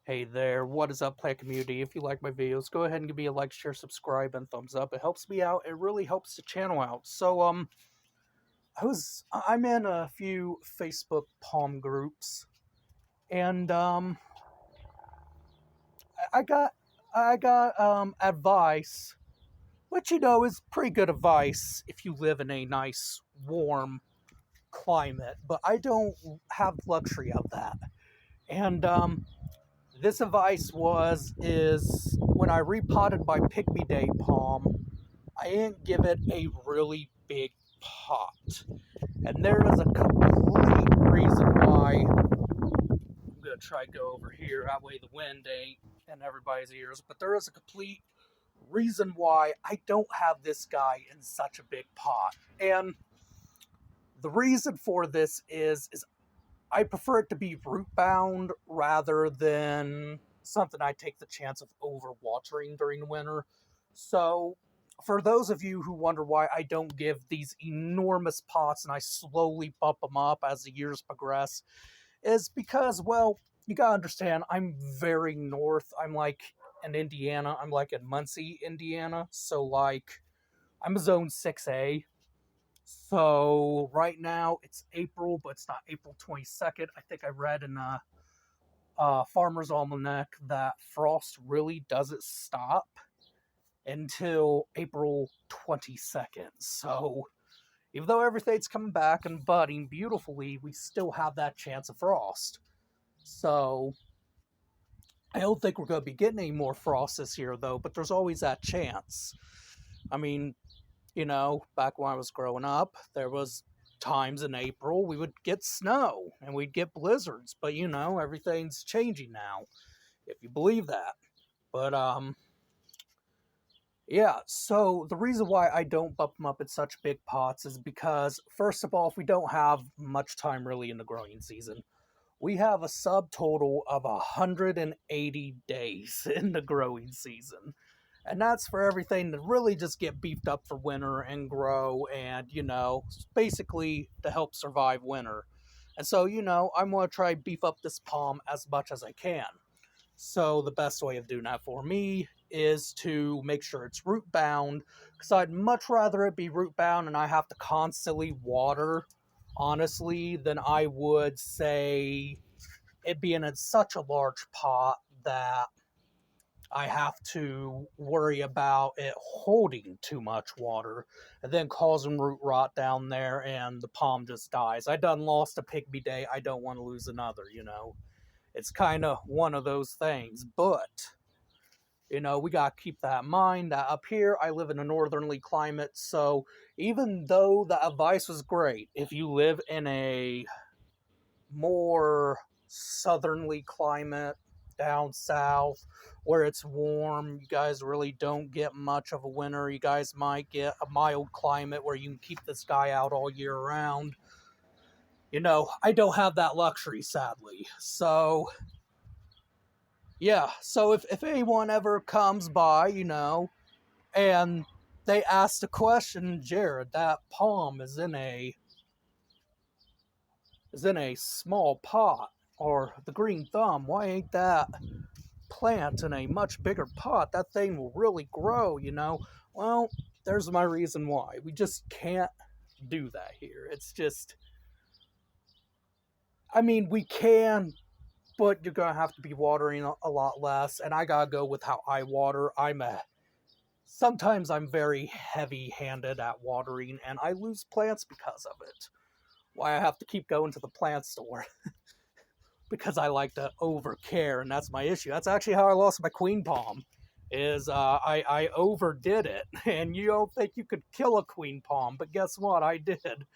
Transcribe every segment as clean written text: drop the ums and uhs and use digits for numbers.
Hey there, what is up, plant community? If you like my videos, go ahead and give me a like, share, subscribe, and thumbs up. It helps me out. It really helps the channel out. I'm in a few Facebook palm groups, and I got advice, which is pretty good advice if you live in a nice, warm climate. But I don't have the luxury of that, and this advice is when I repotted my Pygmy Day palm, I didn't give it a really big pot. And there is a complete reason why. I'm going to try to go over here, that way the wind ain't in everybody's ears. But there is a complete reason why I don't have this guy in such a big pot. And the reason for this is I prefer it to be root bound rather than something I take the chance of overwatering during the winter. So, for those of you who wonder why I don't give these enormous pots and I slowly bump them up as the years progress, is because, well, you gotta understand, I'm very north. I'm like in Indiana. I'm like in Muncie, Indiana. So, like, I'm a zone 6A. So right now it's April, but it's not April 22nd. I think I read in Farmer's Almanac that frost really doesn't stop until April 22nd. So even though everything's coming back and budding beautifully, we still have that chance of frost. So I don't think we're going to be getting any more frost this year, though, but there's always that chance. I mean, back when I was growing up, there was times in April we would get snow and we'd get blizzards, but everything's changing now, if you believe that. But yeah, so the reason why I don't bump them up in such big pots is because, first of all, if we don't have much time really in the growing season, we have a subtotal of 180 days in the growing season. And that's for everything to really just get beefed up for winter and grow and, basically to help survive winter. And so, I'm going to try beef up this palm as much as I can. So the best way of doing that for me is to make sure it's root bound, because I'd much rather it be root bound and I have to constantly water, honestly, than I would say it being in such a large pot that I have to worry about it holding too much water and then causing root rot down there and the palm just dies. I done lost a Pygmy Day. I don't want to lose another. It's kind of one of those things. But, we got to keep that in mind that up here I live in a northerly climate. So even though the advice was great, if you live in a more southerly climate down south where it's warm, you guys really don't get much of a winter. You guys might get a mild climate where you can keep this guy out all year round. I don't have that luxury, sadly. So yeah, so if anyone ever comes by, and they ask the question, Jared, that palm is in a small pot, or the green thumb, why ain't that plant in a much bigger pot? That thing will really grow. Well, there's my reason why. We just can't do that here. It's just, I mean, we can, but you're gonna have to be watering a lot less, and I gotta go with how I water. Sometimes I'm very heavy-handed at watering, and I lose plants because of it. Why I have to keep going to the plant store. Because I like to overcare, and that's my issue. That's actually how I lost my queen palm. I overdid it, and you don't think you could kill a queen palm, but guess what? I did.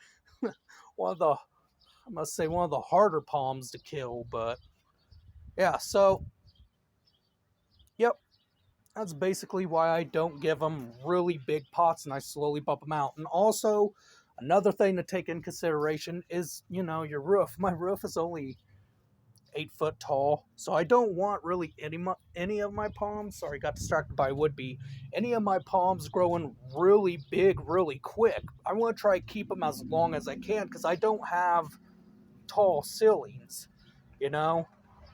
one of the I must say one of the harder palms to kill, but yeah. So yep, that's basically why I don't give them really big pots, and I slowly bump them out. And also, another thing to take in consideration is your roof. My roof is only 8 foot tall, so I don't want really any of my palms. Sorry, got distracted by would be any of my palms growing really big, really quick. I want to try to keep them as long as I can because I don't have tall ceilings. You know,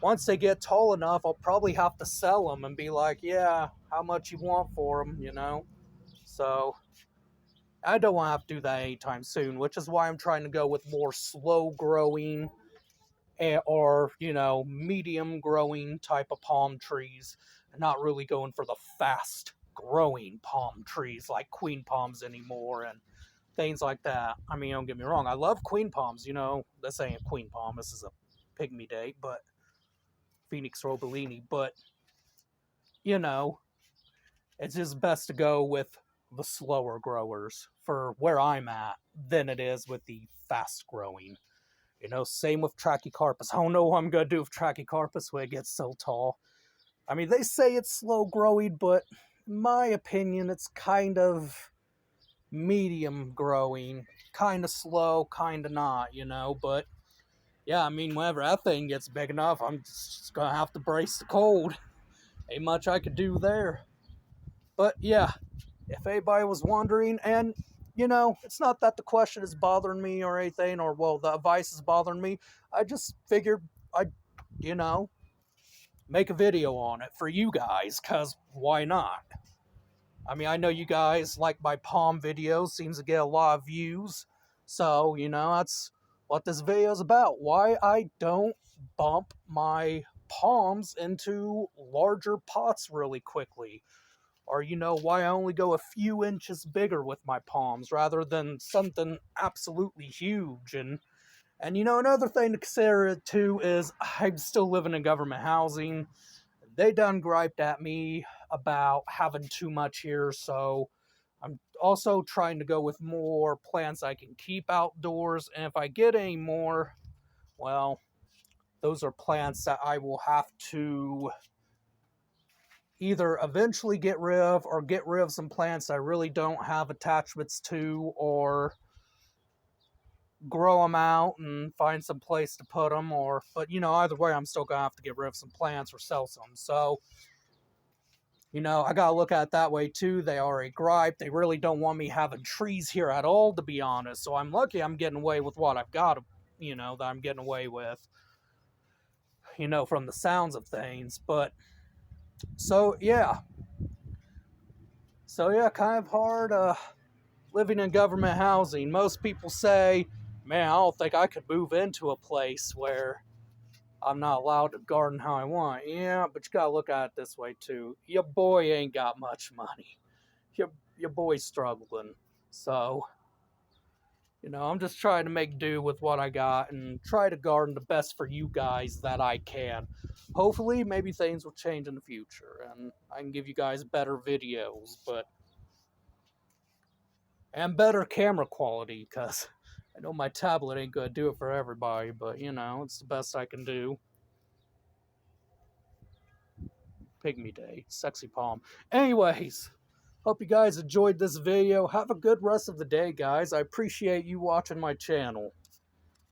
once they get tall enough, I'll probably have to sell them and be like, yeah, how much you want for them, you know? So I don't want to have to do that anytime soon, which is why I'm trying to go with more slow growing or, you know, medium growing type of palm trees, and not really going for the fast growing palm trees like queen palms anymore and things like that. I mean, don't get me wrong, I love queen palms, you know, this ain't a queen palm, this is a pygmy date, but Phoenix Robellini, but, you know, it's just best to go with the slower growers for where I'm at than it is with the fast growing. You know, same with Trachycarpus. I don't know what I'm going to do with Trachycarpus when it gets so tall. I mean, they say it's slow growing, but in my opinion, it's kind of medium growing. Kind of slow, kind of not, you know. But yeah, I mean, whenever that thing gets big enough, I'm just going to have to brace the cold. Ain't much I could do there. But yeah, if anybody was wondering, and you know, it's not that the question is bothering me or anything, or well, the advice is bothering me. I just figured I'd, you know, make a video on it for you guys, because why not? I mean, I know you guys like my palm videos, seems to get a lot of views. So, you know, that's what this video is about. Why I don't bump my palms into larger pots really quickly. Or, you know, why I only go a few inches bigger with my palms rather than something absolutely huge. And you know, another thing to consider too is I'm still living in government housing. They done griped at me about having too much here, so I'm also trying to go with more plants I can keep outdoors. And if I get any more, well, those are plants that I will have to either eventually get rid of, or get rid of some plants I really don't have attachments to, or grow them out and find some place to put them. Or, but you know, either way, I'm still gonna have to get rid of some plants or sell some. So, you know, I gotta look at it that way too. They already gripe. They really don't want me having trees here at all, to be honest. So I'm lucky I'm getting away with what I've got, you know, that I'm getting away with, you know, from the sounds of things. But so yeah. So yeah, kind of hard living in government housing. Most people say, man, I don't think I could move into a place where I'm not allowed to garden how I want. Yeah, but you gotta look at it this way too. Your boy ain't got much money. Your boy's struggling. So, you know, I'm just trying to make do with what I got and try to garden the best for you guys that I can. Hopefully, maybe things will change in the future and I can give you guys better videos, but and better camera quality, because I know my tablet ain't gonna do it for everybody, but you know, it's the best I can do. Pygmy Day, sexy palm. Anyways, hope you guys enjoyed this video. Have a good rest of the day, guys. I appreciate you watching my channel.